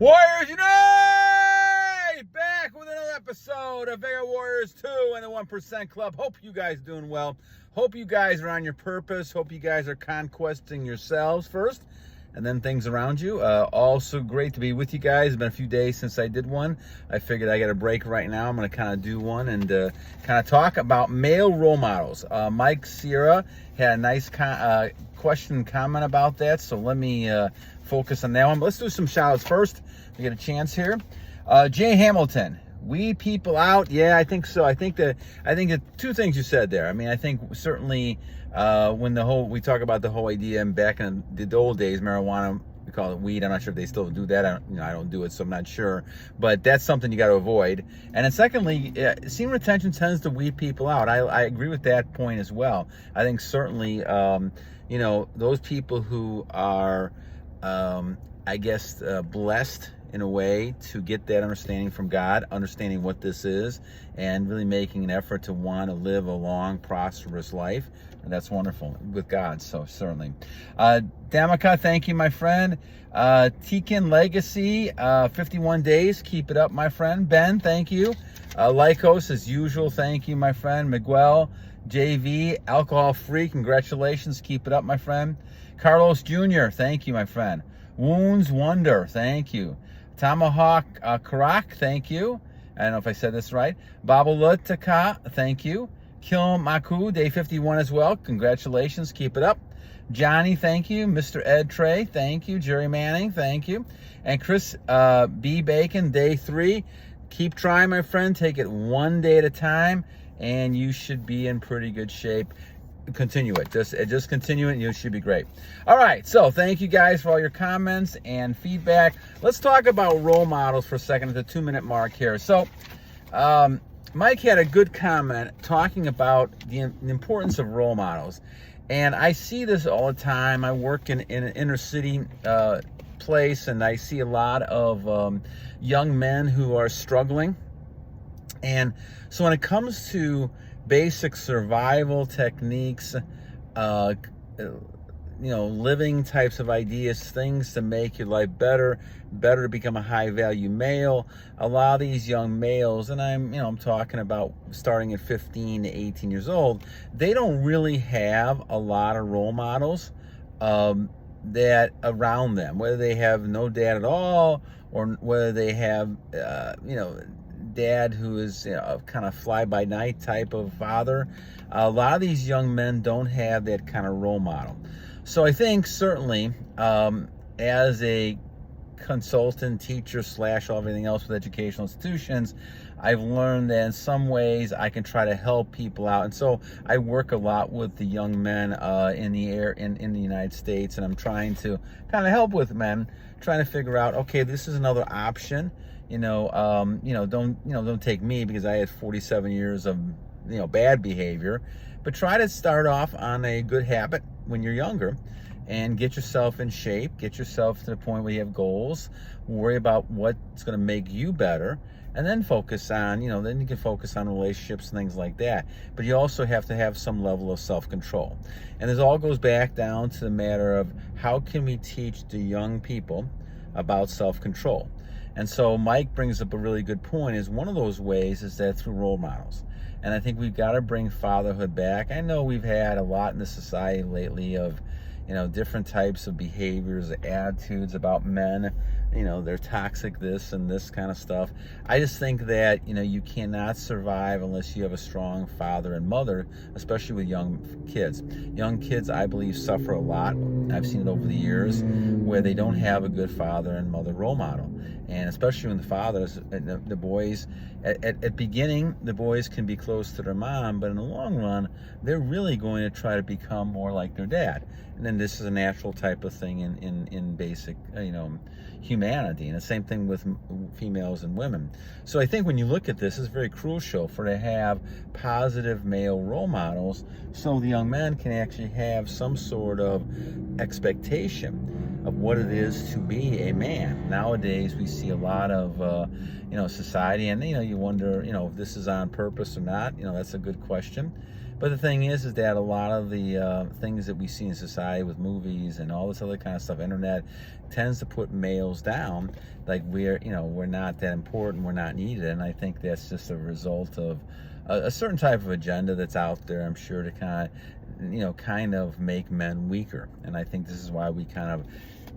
Warriors Unite! Back with another episode of Vega Warriors 2 and the 1% Club. Hope you guys are doing well. Hope you guys are on your purpose. Hope you guys are conquesting yourselves first and then things around you. Also great to be with you guys. It's been a few days since I did one. I figured I got a break right now. I'm going to kind of do one and kind of talk about male role models. Mike Serra had a nice question and comment about that, so let me focus on that one. But let's do some shout-outs first. We get a chance here. Jay Hamilton, we people out. Yeah, I think so. I think the two things you said there. I mean, I think certainly when we talk about the whole idea and back in the old days, marijuana, we call it weed. I'm not sure if they still do that. I don't do it, so I'm not sure. But that's something you got to avoid. And then secondly, semen retention tends to weed people out. I agree with that point as well. I think certainly, those people who are, blessed in a way to get that understanding from God, understanding what this is, and really making an effort to want to live a long, prosperous life. And that's wonderful with God, so certainly. Damico, thank you, my friend. Tekkenlegacy, 51 days. Keep it up, my friend. Ben, thank you. Lykkos, as usual, thank you, my friend. Miguelkjv, alcohol-free, congratulations. Keep it up, my friend. Carlosjr, thank you, my friend. Woundswonder, thank you. Tamakakurok, thank you. I don't know if I said this right. Bobolutka, thank you. Maku, day 51 as well. Congratulations. Keep it up. Johnnie, thank you. Mr. Ed Trey, thank you. Gerry Manning, thank you. And Chris B. Bacon, day 3. Keep trying, my friend. Take it one day at a time, and you should be in pretty good shape. Continue it. Just continue it, and you should be great. All right, so thank you guys for all your comments and feedback. Let's talk about role models for a second at the 2-minute mark here. So Mike had a good comment talking about the importance of role models, and I see this all the time. I work in an inner city place, and I see a lot of young men who are struggling. And so when it comes to basic survival techniques, living types of ideas, things to make your life better to become a high value male. A lot of these young males, and I'm talking about starting at 15 to 18 years old, they don't really have a lot of role models that around them, whether they have no dad at all or whether they have, dad who is kind of fly-by-night type of father. A lot of these young men don't have that kind of role model. So I think certainly as a consultant, teacher / everything else with educational institutions, I've learned that in some ways I can try to help people out. And so I work a lot with the young men in the United States, and I'm trying to kind of help with men, trying to figure out, okay, this is another option. Don't take me because I had 47 years of bad behavior, but try to start off on a good habit when you're younger and get yourself in shape, get yourself to the point where you have goals, worry about what's going to make you better, and then focus on, then you can focus on relationships and things like that. But you also have to have some level of self-control. And this all goes back down to the matter of how can we teach the young people about self-control. And so Mike brings up a really good point, is one of those ways is that through role models. And I think we've got to bring fatherhood back. I know we've had a lot in the society lately of, different types of behaviors, attitudes about men, they're toxic, this and this kind of stuff. I just think that, you cannot survive unless you have a strong father and mother, especially with young kids. Young kids, I believe, suffer a lot. I've seen it over the years where they don't have a good father and mother role model. And especially when the fathers, the boys, at beginning, the boys can be close to their mom, but in the long run, they're really going to try to become more like their dad. And then this is a natural type of thing in basic, humanity. And the same thing with females and women. So I think when you look at this, it's very crucial to have positive male role models so the young men can actually have some sort of expectation of what it is to be a man. Nowadays, we see a lot of, society, and, you wonder, if this is on purpose or not. That's a good question. But the thing is that a lot of the things that we see in society with movies and all this other kind of stuff, internet, tends to put males down, like we're not that important, we're not needed. And I think that's just a result of a certain type of agenda that's out there, I'm sure, to kind of make men weaker. And I think this is why we kind of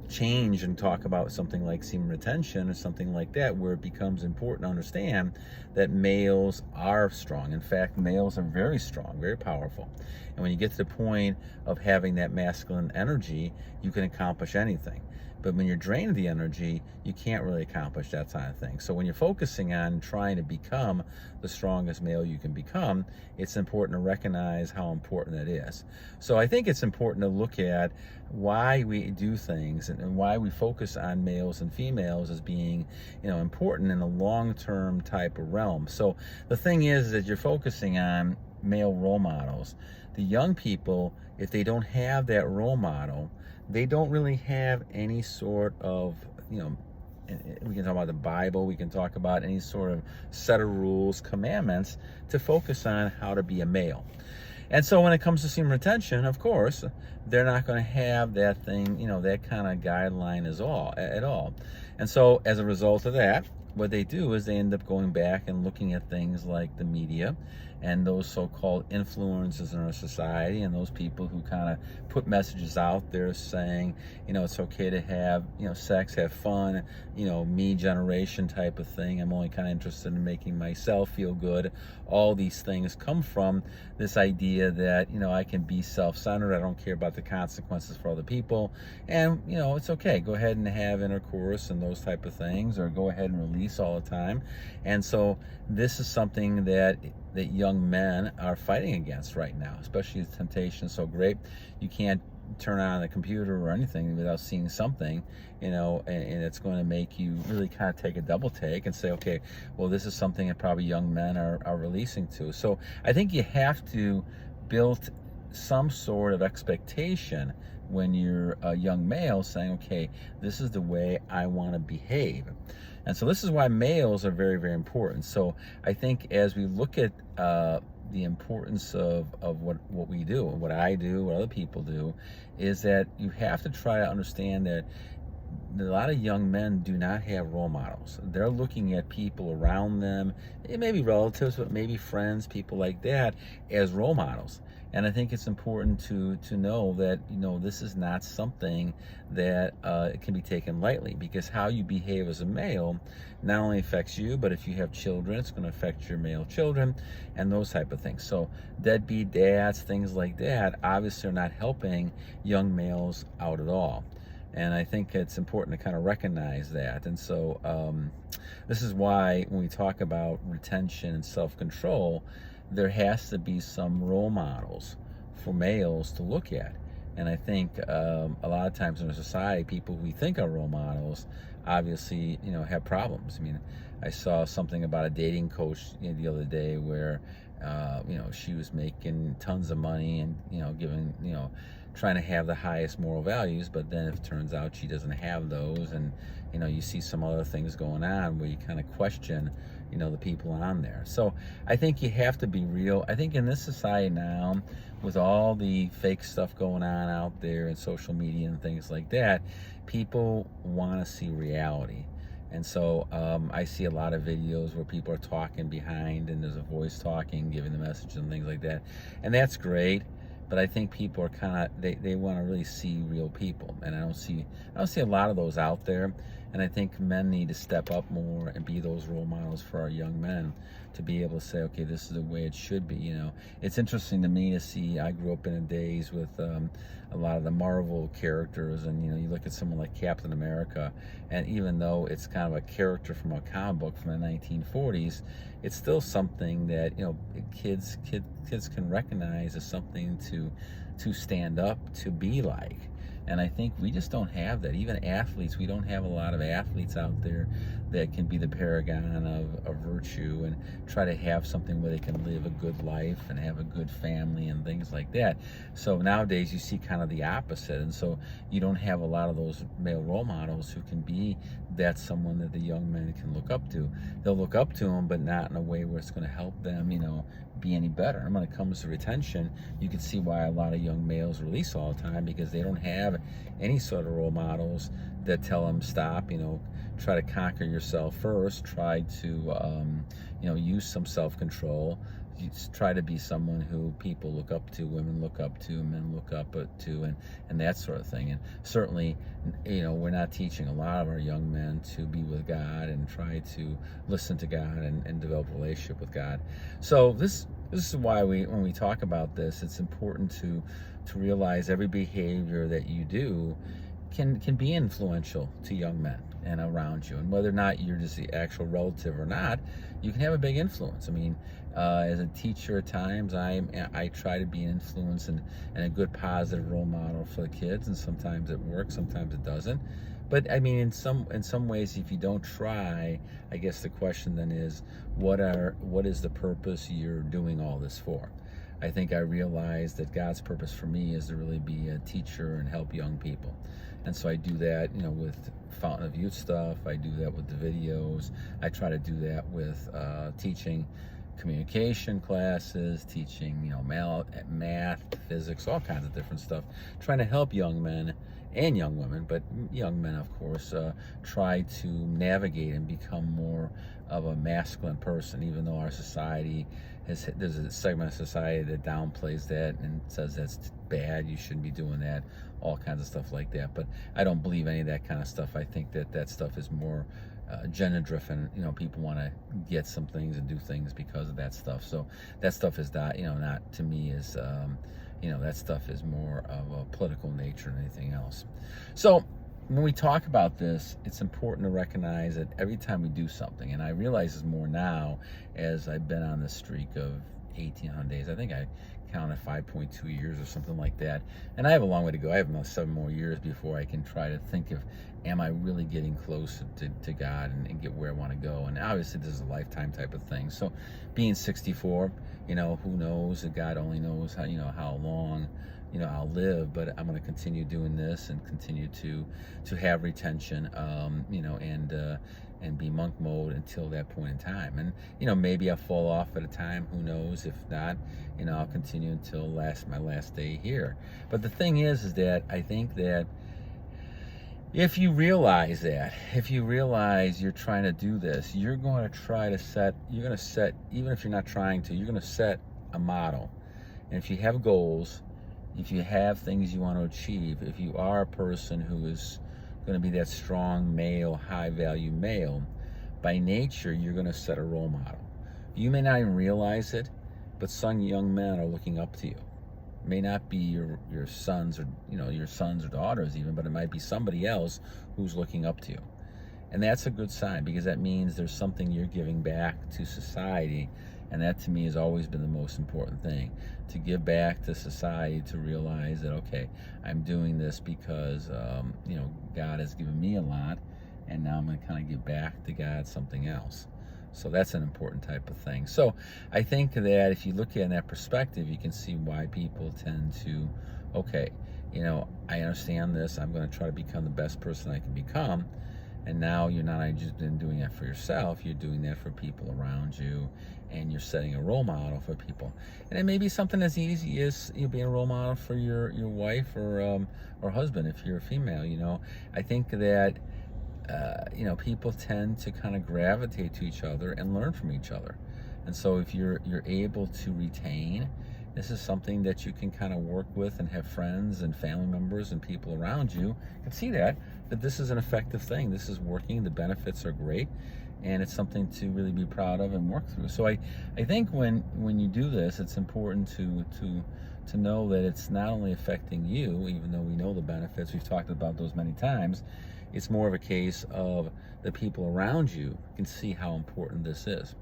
change and talk about something like semen retention or something like that, where it becomes important to understand that males are strong. In fact, males are very strong, very powerful. And when you get to the point of having that masculine energy, you can accomplish anything. But when you're drained of the energy, you can't really accomplish that kind of thing. So when you're focusing on trying to become the strongest male you can become, it's important to recognize how important that is. So I think it's important to look at why we do things and why we focus on males and females as being, important in a long-term type of realm. So the thing is that you're focusing on male role models. The young people, if they don't have that role model, they don't really have any sort of, we can talk about the Bible, we can talk about any sort of set of rules, commandments to focus on how to be a male. And so when it comes to semen retention, of course, they're not going to have that thing, that kind of guideline at all. And so as a result of that, what they do is they end up going back and looking at things like the media and those so-called influencers in our society, and those people who kind of put messages out there saying, it's okay to have, sex, have fun, me generation type of thing. I'm only kind of interested in making myself feel good. All these things come from this idea that, I can be self-centered. I don't care about the consequences for other people. And, it's okay. Go ahead and have intercourse and those type of things, or go ahead and release all the time. And so this is something that young men are fighting against right now, especially the temptation is so great. You can't turn on the computer or anything without seeing something, and it's going to make you really kind of take a double take and say, okay, well, this is something that probably young men are releasing to. So I think you have to build some sort of expectation when you're a young male, saying, okay, this is the way I want to behave. And so this is why males are very, very important. So I think as we look at the importance of what we do, what I do, what other people do, is that you have to try to understand that a lot of young men do not have role models. They're looking at people around them, it may be relatives, but maybe friends, people like that, as role models. And I think it's important to know that, this is not something that it can be taken lightly, because how you behave as a male not only affects you, but if you have children, it's going to affect your male children and those type of things. So deadbeat dads, things like that, obviously are not helping young males out at all. And I think it's important to kind of recognize that. And so this is why when we talk about retention and self-control, there has to be some role models for males to look at. And I think a lot of times in our society, people who we think are role models obviously, have problems. I mean, I saw something about a dating coach the other day where, she was making tons of money and, giving, trying to have the highest moral values, but then it turns out she doesn't have those. And, you see some other things going on where you kind of question, the people on there. So I think you have to be real. I think in this society now, with all the fake stuff going on out there and social media and things like that, people want to see reality. And so I see a lot of videos where people are talking behind and there's a voice talking, giving the message and things like that. And that's great. But I think people are kind of, they want to really see real people. And I don't see a lot of those out there. And I think men need to step up more and be those role models for our young men, to be able to say, okay, this is the way it should be. It's interesting to me to see, I grew up in the days with a lot of the Marvel characters, and you look at someone like Captain America, and even though it's kind of a character from a comic book from the 1940s, it's still something that kids can recognize as something to stand up, to be like. And I think we just don't have that. Even athletes, we don't have a lot of athletes out there that can be the paragon of virtue and try to have something where they can live a good life and have a good family and things like that. So nowadays you see kind of the opposite. And so you don't have a lot of those male role models who can be that someone that the young men can look up to. They'll look up to them, but not in a way where it's going to help them, be any better. And when it comes to retention, you can see why a lot of young males release all the time, because they don't have any sort of role models that tell them stop, try to conquer yourself first, try to use some self-control. You try to be someone who people look up to, women look up to, men look up to, and that sort of thing. And certainly, we're not teaching a lot of our young men to be with God and try to listen to God and develop a relationship with God. So this is why when we talk about this, it's important to realize every behavior that you do can be influential to young men and around you, and whether or not you're just the actual relative or not, you can have a big influence. I mean, as a teacher at times, I try to be an influence and a good positive role model for the kids, and sometimes it works, sometimes it doesn't. But I mean, in some ways, if you don't try, I guess the question then is, what is the purpose you're doing all this for? I think I realized that God's purpose for me is to really be a teacher and help young people. And so I do that, with Fountain of Youth stuff. I do that with the videos. I try to do that with teaching communication classes, teaching, math, physics, all kinds of different stuff, trying to help young men and young women, but young men, of course, try to navigate and become more of a masculine person, even though our society there's a segment of society that downplays that and says that's bad, you shouldn't be doing that, all kinds of stuff like that. But I don't believe any of that kind of stuff. I think that stuff is more gender driven. People want to get some things and do things because of that stuff. So that stuff is not, not to me is, that stuff is more of a political nature than anything else. So when we talk about this, it's important to recognize that every time we do something, and I realize this more now as I've been on this streak of 1,800 days. I think I counted 5.2 years or something like that. And I have a long way to go. I have about 7 more years before I can try to think of, am I really getting close to God and get where I want to go? And obviously this is a lifetime type of thing. So being 64, who knows? God only knows how long I'll live, but I'm going to continue doing this and continue to have retention, and be monk mode until that point in time. And maybe I'll fall off at a time, who knows? If not, I'll continue until my last day here. But the thing is that I think that if you realize you're trying to do this, you're going to set, even if you're not trying to, you're going to set a model. And if you have goals, if you have things you want to achieve, if you are a person who is going to be that strong male, high value male, by nature, you're going to set a role model. You may not even realize it, but some young men are looking up to you. It may not be your sons or your sons or daughters even, but it might be somebody else who's looking up to you. And that's a good sign, because that means there's something you're giving back to society. And that to me has always been the most important thing, to give back to society, to realize that, okay, I'm doing this because, God has given me a lot, and now I'm going to kind of give back to God something else. So that's an important type of thing. So I think that if you look at it in that perspective, you can see why people tend to, okay, I understand this, I'm going to try to become the best person I can become. And now you're not just been doing that for yourself, you're doing that for people around you, and you're setting a role model for people. And it may be something as easy as being a role model for your wife or husband if you're a female. I think that people tend to kind of gravitate to each other and learn from each other. And so if you're able to retain, this is something that you can kind of work with and have friends and family members and people around you can see that this is an effective thing. This is working. The benefits are great, and it's something to really be proud of and work through. So I think when you do this, it's important to know that it's not only affecting you, even though we know the benefits, we've talked about those many times. It's more of a case of the people around you can see how important this is.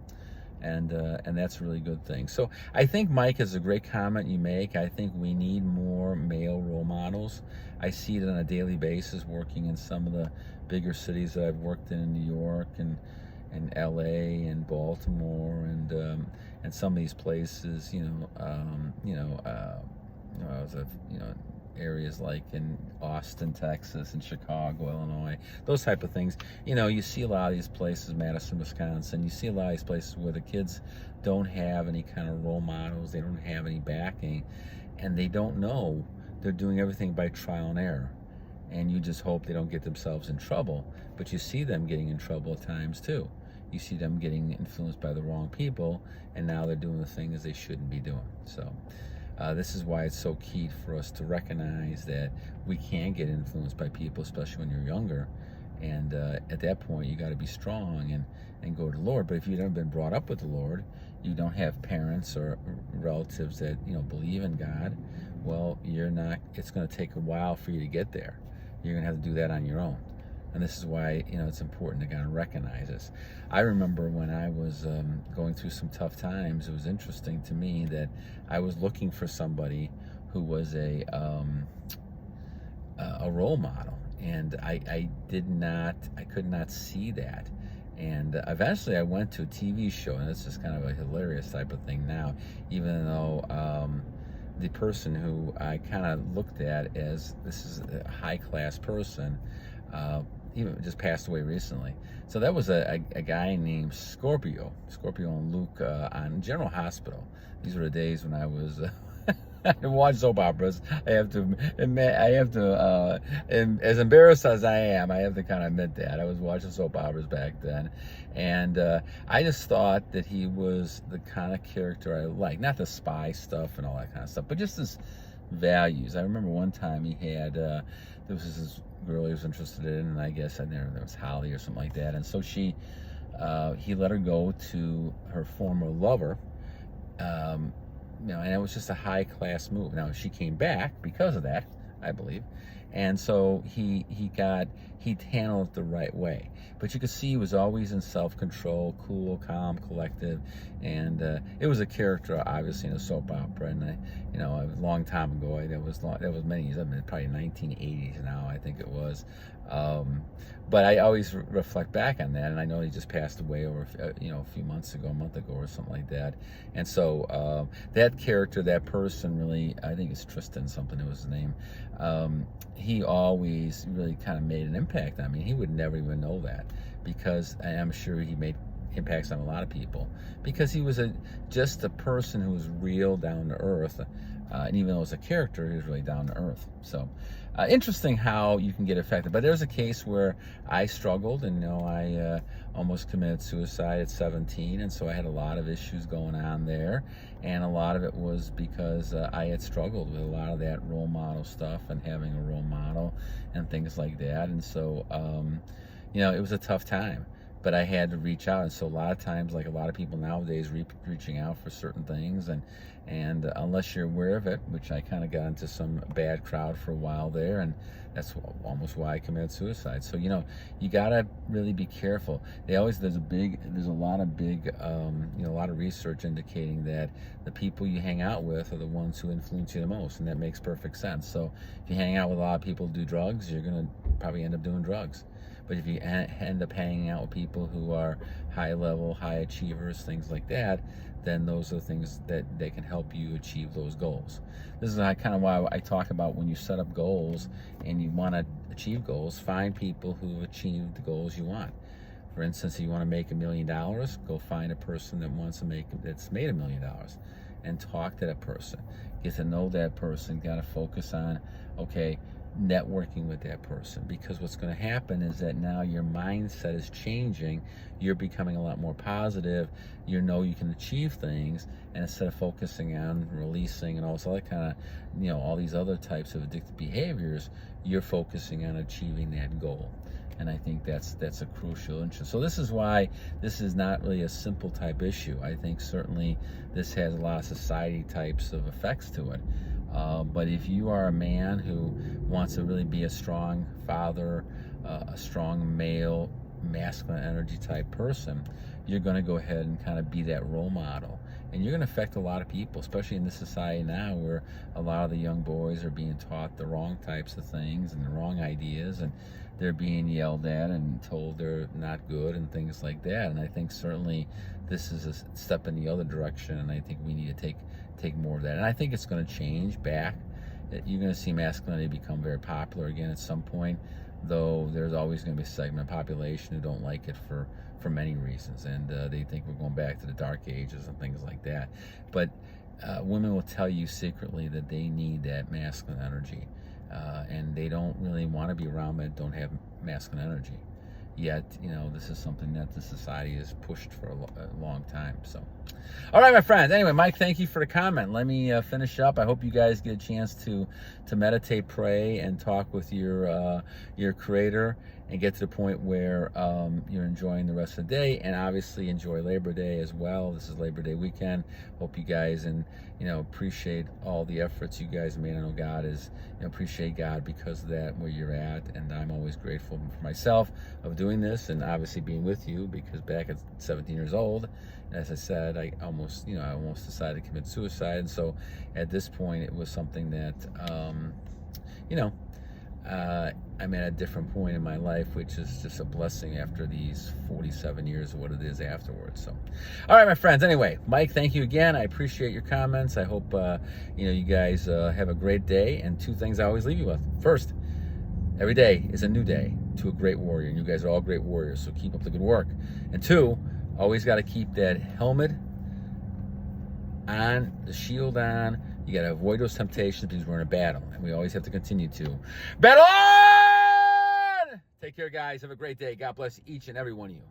And that's a really good thing. So I think, Mike, is a great comment you make. I think we need more male role models. I see it on a daily basis working in some of the bigger cities that I've worked in New York and LA and Baltimore and some of these places. I was areas like in Austin, Texas, and Chicago, Illinois, those type of things. You know, you see a lot of these places, Madison, Wisconsin, you see a lot of these places where the kids don't have any kind of role models, they don't have any backing, and they don't know. They're doing everything by trial and error. And you just hope they don't get themselves in trouble. But you see them getting in trouble at times too. You see them getting influenced by the wrong people, and now they're doing the things they shouldn't be doing. So this is why it's so key for us to recognize that we can get influenced by people, especially when you're younger. And at that point, you got to be strong and go to the Lord. But if you've never been brought up with the Lord, you don't have parents or relatives that, you know, believe in God, well, you're not. It's going to take a while for you to get there. You're going to have to do that on your own. And this is why, you know, it's important to kind of recognize this. I remember when I was going through some tough times, it was interesting to me that I was looking for somebody who was a role model, and I could not see that. And eventually I went to a TV show, and this is kind of a hilarious type of thing now, even though the person who I kind of looked at as this is a high-class person, even just passed away recently. So that was a guy named Scorpio and Luke on General Hospital. These were the days when I was I watch soap operas. I have to, and as embarrassed as I am, I have to kind of admit that I was watching soap operas back then, and I just thought that he was the kind of character I like, not the spy stuff and all that kind of stuff, but just his values. I remember one time he had there was this girl he was interested in, and I guess there was Holly or something like that, and so he let her go to her former lover. You know, and it was just a high-class move. Now, she came back because of that, I believe. And so he handled it the right way. But you could see he was always in self-control, cool, calm, collective. And it was a character, obviously, in a soap opera. And, you know, a long time ago, that was many years, I mean, probably 1980s now, I think it was. But I always reflect back on that, and I know he just passed away over, you know, a few months ago, a month ago or something like that. And so that character, that person really, I think it's Tristan something, it was his name, he always really kind of made an impact on me. He would never even know that, because I'm sure he made impacts on a lot of people, because he was just a person who was real, down to earth, and even though it was a character, he was really down to earth. So interesting how you can get affected. But there's a case where I struggled, and, you know, I almost committed suicide at 17, and so I had a lot of issues going on there, and a lot of it was because I had struggled with a lot of that role model stuff and having a role model and things like that. And so you know, it was a tough time, but I had to reach out. And so a lot of times, like a lot of people nowadays, reaching out for certain things, and unless you're aware of it, which I kind of got into some bad crowd for a while there, and that's almost why I committed suicide. So, you know, you gotta really be careful. There's a lot of big, you know, a lot of research indicating that the people you hang out with are the ones who influence you the most, and that makes perfect sense. So if you hang out with a lot of people who do drugs, you're gonna probably end up doing drugs. But if you end up hanging out with people who are high level, high achievers, things like that, then those are the things that they can help you achieve those goals. This is kind of why I talk about when you set up goals and you want to achieve goals, find people who have achieved the goals you want. For instance, if you want to make $1 million, go find a person that's made $1 million and talk to that person. Get to know that person. Got to focus on, okay, networking with that person, because what's going to happen is that now your mindset is changing. You're becoming a lot more positive. You know you can achieve things, and instead of focusing on releasing and all this other kind of, you know, all these other types of addictive behaviors, you're focusing on achieving that goal. And I think that's a crucial interest. So this is why this is not really a simple type issue. I think certainly this has a lot of society types of effects to it. But if you are a man who wants to really be a strong father, a strong male, masculine energy type person, you're going to go ahead and kind of be that role model. And you're going to affect a lot of people, especially in this society now where a lot of the young boys are being taught the wrong types of things and the wrong ideas, and they're being yelled at and told they're not good and things like that. And I think certainly this is a step in the other direction, and I think we need to take more of that. And I think it's going to change back, you're going to see masculinity become very popular again at some point, though there's always going to be a segment of population who don't like it for many reasons, and they think we're going back to the dark ages and things like that. But women will tell you secretly that they need that masculine energy, and they don't really want to be around men that don't have masculine energy. Yet, this is something that the society has pushed for a long time. So, all right, my friends. Anyway, Mike, thank you for the comment. Let me finish up. I hope you guys get a chance to meditate, pray, and talk with your creator, and get to the point where you're enjoying the rest of the day, and obviously enjoy Labor Day as well. This is Labor Day weekend. Hope you guys appreciate all the efforts you guys made. I know God is appreciate God because of that, where you're at, and I'm always grateful for myself of doing this, and obviously being with you, because back at 17 years old, as I said, I almost decided to commit suicide. And so at this point, it was something that I'm at a different point in my life, which is just a blessing after these 47 years of what it is afterwards. So, all right, my friends. Anyway, Mike, thank you again. I appreciate your comments. I hope you guys have a great day. And two things I always leave you with. First, every day is a new day to a great warrior. And you guys are all great warriors, so keep up the good work. And two, always got to keep that helmet on, the shield on. You got to avoid those temptations, because we're in a battle, and we always have to continue to battle on! Take care, guys. Have a great day. God bless each and every one of you.